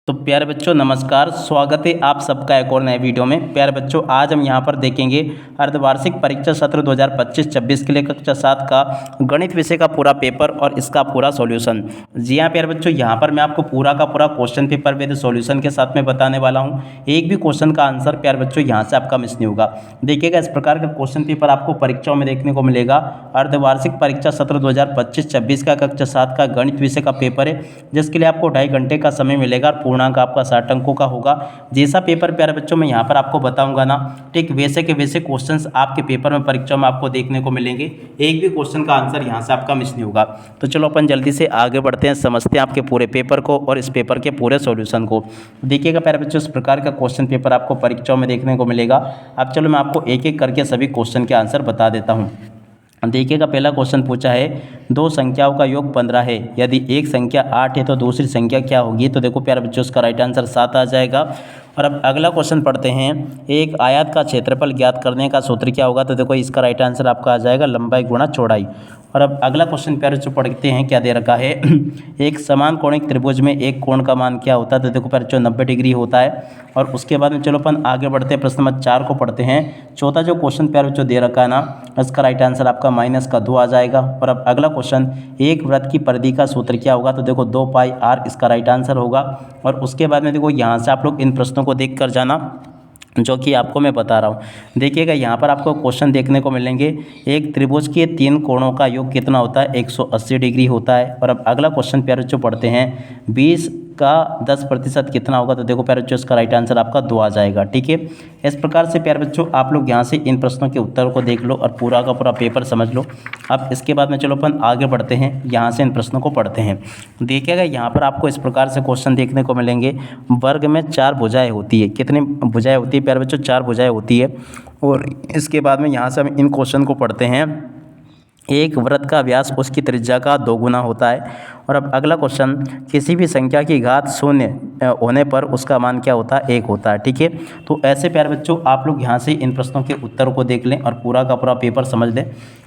तो प्यारे बच्चों नमस्कार, स्वागत है आप सबका एक और नए वीडियो में। प्यारे बच्चों आज हम यहाँ पर देखेंगे अर्धवार्षिक परीक्षा सत्र 2025-26 के लिए कक्षा 7 का गणित विषय का पूरा पेपर और इसका पूरा सॉल्यूशन। जी हाँ प्यारे बच्चों, यहाँ पर मैं आपको पूरा का पूरा क्वेश्चन पेपर विद सॉल्यूशन के साथ में बताने वाला हूँ। एक भी क्वेश्चन का आंसर प्यारे बच्चों यहाँ से आपका मिस नहीं होगा। देखिएगा इस प्रकार का क्वेश्चन पेपर आपको परीक्षाओं में देखने को मिलेगा। अर्धवार्षिक परीक्षा सत्र 2025-26 का कक्षा 7 का गणित विषय का पेपर है, जिसके लिए आपको 2.5 घंटे का समय मिलेगा और पूर्णांक आपका 60 अंकों का होगा। जैसा पेपर प्यारे बच्चों मैं यहाँ पर आपको बताऊंगा ना, ठीक वैसे के वैसे क्वेश्चंस आपके पेपर में परीक्षा में आपको देखने को मिलेंगे। एक भी क्वेश्चन का आंसर यहाँ से आपका मिस नहीं होगा। तो चलो अपन जल्दी से आगे बढ़ते हैं, समझते हैं आपके पूरे पेपर को और इस पेपर के पूरे सॉल्यूशन को। देखिएगा प्यारे बच्चों इस प्रकार का क्वेश्चन पेपर आपको परीक्षाओं में देखने को मिलेगा। अब चलो मैं आपको एक एक करके सभी क्वेश्चन के आंसर बता देता हूँ। देखिएगा पहला क्वेश्चन पूछा है, दो संख्याओं का योग 15 है, यदि एक संख्या 8 है तो दूसरी संख्या क्या होगी। तो देखो प्यारे बच्चों इसका राइट आंसर 7 आ जाएगा। और अब अगला क्वेश्चन पढ़ते हैं, एक आयत का क्षेत्रफल ज्ञात करने का सूत्र क्या होगा। तो देखो इसका राइट आंसर आपका आ जाएगा लंबाई गुणा चौड़ाई। और अब अगला क्वेश्चन प्यारे बच्चों पढ़ते हैं, क्या दे रखा है, एक समान कोणिक त्रिभुज में एक कोण का मान क्या होता है। तो देखो प्यारे बच्चों 90 डिग्री होता है। और उसके बाद में चलो अपन आगे बढ़ते हैं, प्रश्न नंबर 4 को पढ़ते हैं। चौथा जो क्वेश्चन प्यारे बच्चों दे रखा है ना, इसका राइट आंसर आपका -2 आ जाएगा। और अब अगला क्वेश्चन, एक वृत्त की परिधि का सूत्र क्या होगा। तो देखो 2πr इसका राइट आंसर होगा। और उसके बाद में देखो यहाँ से आप लोग इन प्रश्नों को देख कर जाना जो कि आपको मैं बता रहा हूँ। देखिएगा यहाँ पर आपको क्वेश्चन देखने को मिलेंगे, एक त्रिभुज के 3 कोणों का योग कितना होता है, 180 डिग्री होता है। और अब अगला क्वेश्चन प्यारे बच्चों पढ़ते हैं, 20 का 10% कितना होगा। तो देखो प्यारे बच्चों इसका राइट आंसर आपका 2 आ जाएगा। ठीक है, इस प्रकार से प्यारे बच्चों आप लोग यहाँ से इन प्रश्नों के उत्तर को देख लो और पूरा का पूरा पेपर समझ लो। अब इसके बाद में चलो अपन आगे बढ़ते हैं, यहाँ से इन प्रश्नों को पढ़ते हैं। देखिएगा यहाँ पर आपको इस प्रकार से क्वेश्चन देखने को मिलेंगे, वर्ग में 4 भुजाएं होती है। कितनी भुजाएं होती है प्यारे बच्चों, 4 भुजाएं होती है। और इसके बाद में यहाँ से हम इन क्वेश्चन को पढ़ते हैं, एक वृत्त का व्यास उसकी त्रिज्या का 2 गुना होता है। और अब अगला क्वेश्चन, किसी भी संख्या की घात 0 होने पर उसका मान क्या होता है, 1 होता है। ठीक है, तो ऐसे प्यारे बच्चों आप लोग यहाँ से इन प्रश्नों के उत्तर को देख लें और पूरा का पूरा पेपर समझ लें।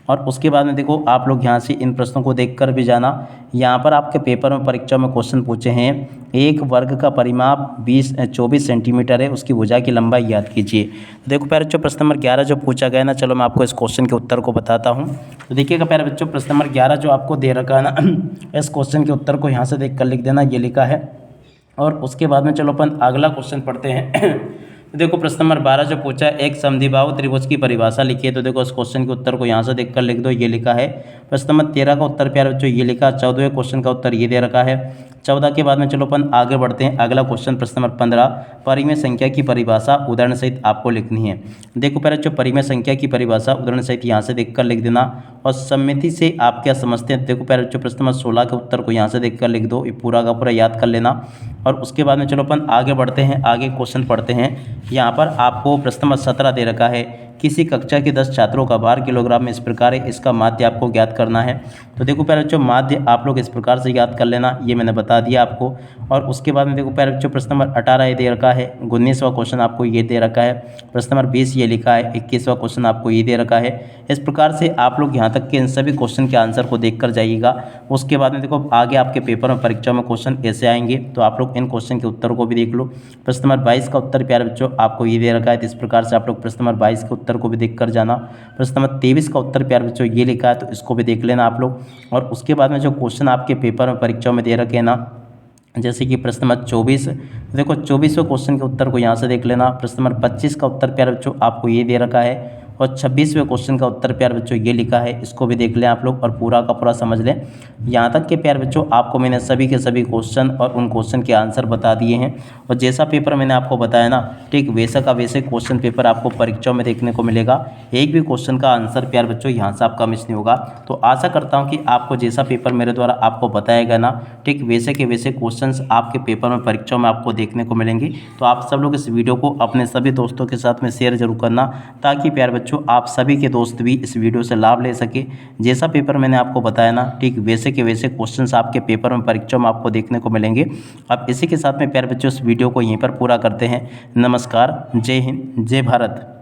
और उसके बाद में देखो आप लोग यहाँ से इन प्रश्नों को देख कर भी जाना। यहाँ पर आपके पेपर में परीक्षा में क्वेश्चन पूछे हैं, एक वर्ग का परिमाप 24 सेंटीमीटर है, उसकी भुजा की लंबाई याद कीजिए। देखो प्यारे बच्चों प्रश्न नंबर 11 जो पूछा गया ना, चलो मैं आपको इस क्वेश्चन के उत्तर को बताता हूँ। तो देखिएगा प्यारे बच्चों प्रश्न नंबर 11 जो आपको दे रखा है ना, इस क्वेश्चन के उत्तर को यहाँ से देख कर लिख देना, ये लिखा है। और उसके बाद में चलो अपन अगला क्वेश्चन पढ़ते हैं। देखो प्रश्न नंबर 12 जो पूछा है, एक समद्विबाहु त्रिभुज की परिभाषा लिखिए। तो देखो इस क्वेश्चन के उत्तर को यहाँ से देखकर लिख दो, ये लिखा है। प्रश्न नंबर 13 का उत्तर प्यारे बच्चों ये लिखा। 14वें क्वेश्चन का उत्तर ये दे रखा है। 14 के बाद में चलो अपन आगे बढ़ते हैं, अगला क्वेश्चन प्रश्न नंबर 15, परिमेय संख्या की परिभाषा उदाहरण सहित आपको लिखनी है। देखो प्यारे बच्चों परिमेय संख्या की परिभाषा उदाहरण सहित यहाँ से देखकर लिख देना। और सममिति से आप क्या समझते हैं। देखो प्यारे बच्चों प्रश्न नंबर 16 के उत्तर को यहाँ से देखकर लिख दो, ये पूरा का पूरा याद कर लेना। और उसके बाद में चलो अपन आगे बढ़ते हैं, आगे क्वेश्चन पढ़ते हैं। यहाँ पर आपको प्रश्न नंबर 17 दे रखा है, किसी कक्षा के 10 छात्रों का भार किलोग्राम में इस प्रकार है, इसका माध्य आपको ज्ञात करना है। तो देखो प्यारे बच्चों माध्य आप लोग इस प्रकार से याद कर लेना, ये मैंने बता दिया आपको। और उसके बाद में देखो प्यारे बच्चों प्रश्न नंबर 18 ये दे रखा है, 19वां क्वेश्चन आपको ये दे रखा है। प्रश्न नंबर 20 ये लिखा है, 21वां क्वेश्चन आपको ये दे रखा है। इस प्रकार से आप लोग यहाँ तक के इन सभी क्वेश्चन के आंसर को देख कर जाइएगा। उसके बाद में देखो आगे आपके पेपर में परीक्षा में क्वेश्चन ऐसे आएंगे, तो आप लोग इन क्वेश्चन के उत्तर को भी देख लो। प्रश्न नंबर 22 का उत्तर प्यारे बच्चों आपको ये दे रखा है, तो इस प्रकार से आप लोग प्रश्न नंबर 22 के उत्तर को भी देख कर जाना। प्रश्न नंबर 23 का उत्तर प्यारे बच्चों ये लिखा है, तो इसको भी देख लेना आप लोग। और उसके बाद में जो क्वेश्चन आपके पेपर में परीक्षा में दे रखे हैं ना, जैसे कि प्रश्न नंबर 24, देखो 24वें क्वेश्चन के उत्तर को यहाँ से देख लेना। प्रश्न नंबर 25 का उत्तर प्यारे बच्चों आपको ये दे रखा है। और 26वें क्वेश्चन का उत्तर प्यारे बच्चों ये लिखा है, इसको भी देख लें आप लोग और पूरा का पूरा समझ लें। यहाँ तक के प्यारे बच्चों आपको मैंने सभी के सभी क्वेश्चन और उन क्वेश्चन के आंसर बता दिए हैं। और जैसा पेपर मैंने आपको बताया ना, ठीक वैसा का वैसे क्वेश्चन पेपर आपको परीक्षाओं में देखने को मिलेगा। एक भी क्वेश्चन का आंसर प्यारे बच्चों यहाँ से आपका मिस नहीं होगा। तो आशा करता हूँ कि आपको जैसा पेपर मेरे द्वारा आपको बताया गया ना, ठीक वैसे के वैसे क्वेश्चन आपके पेपर में परीक्षाओं में आपको देखने को मिलेंगे। तो आप सब लोग इस वीडियो को अपने सभी दोस्तों के साथ में शेयर जरूर करना, ताकि प्यारे बच्चों आप सभी के दोस्त भी इस वीडियो से लाभ ले सके। जैसा पेपर मैंने आपको बताया ना, ठीक वैसे के वैसे क्वेश्चंस आपके पेपर में परीक्षा में आपको देखने को मिलेंगे। अब इसी के साथ में प्यारे बच्चों इस वीडियो को यहीं पर पूरा करते हैं। नमस्कार, जय हिंद, जय भारत।